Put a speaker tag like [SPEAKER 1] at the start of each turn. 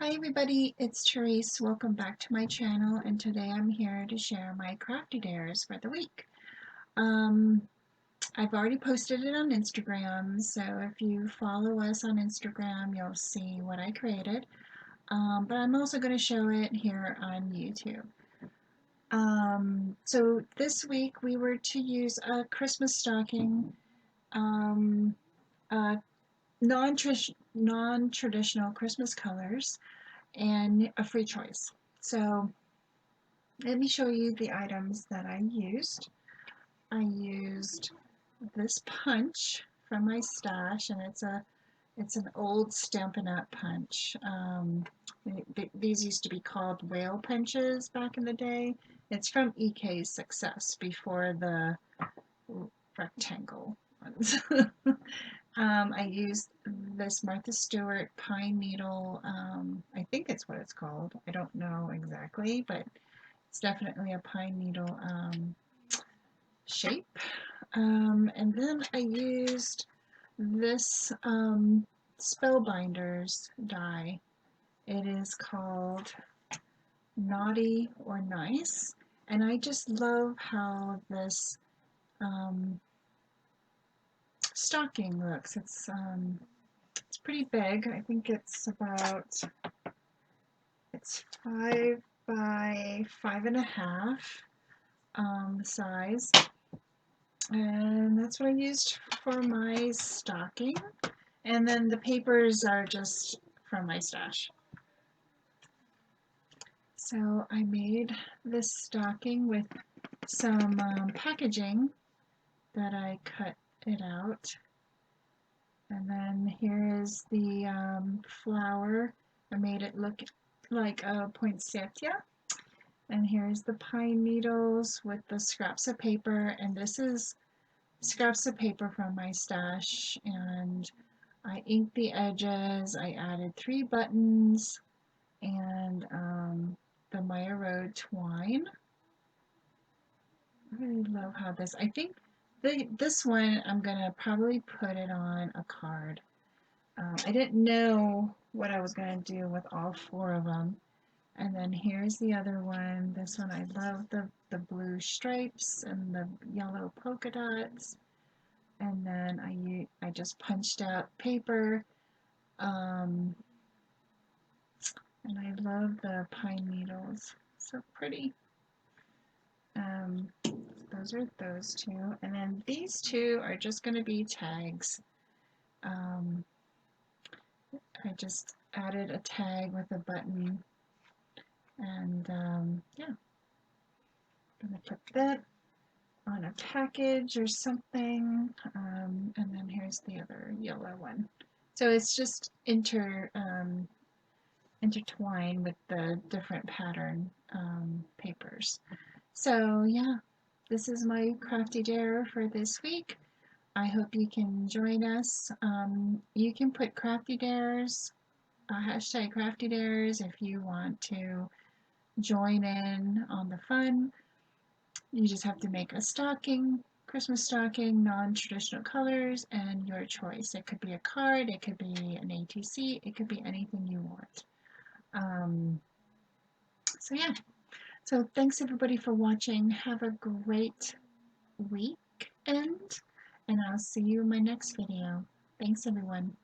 [SPEAKER 1] Hi everybody, it's Tereese. Welcome back to my channel, and today I'm here to share my crafty dares for the week. I've already posted it on Instagram, so if you follow us on Instagram, you'll see what I created. But I'm also going to show it here on YouTube. So this week we were to use a Christmas stocking, um, non-traditional Christmas colors, and a free choice. So let me show you the items that I used. I used this punch from my stash, and it's an old Stampin' Up! Punch. These used to be called whale punches back in the day. It's from EK's Success before the rectangle ones. I used this Martha Stewart pine needle. I think it's what it's called. I don't know exactly, but it's definitely a pine needle shape. And then I used this Spellbinders die. It is called Naughty or Nice, and I just love how this stocking looks. It's pretty big. I think it's 5 by 5.5 size, and that's what I used for my stocking. And then the papers are just from my stash. So I made this stocking with some packaging that I cut it out. And then here is the flower. I made it look like a poinsettia. And here's the pine needles with the scraps of paper. And this is scraps of paper from my stash. And I inked the edges. I added 3 buttons and the Maya Road twine. I really love how this, I think this one I'm gonna probably put it on a card. I didn't know what I was gonna do with all 4 of them. And then here's the other one. This one, I love the blue stripes and the yellow polka dots. And then I just punched out paper. And I love the pine needles. So pretty. Those are those 2. And then these 2 are just going to be tags. I just added a tag with a button. And yeah, I'm going to put that on a package or something. And then here's the other yellow one. So it's just intertwined with the different pattern papers. So yeah, this is my crafty dare for this week. I hope you can join us. You can put crafty dares, hashtag crafty dares, if you want to join in on the fun. You just have to make a stocking, Christmas stocking, non-traditional colors, and your choice. It could be a card, it could be an ATC, it could be anything you want. So yeah. So thanks everybody for watching. Have a great weekend, and I'll see you in my next video. Thanks everyone.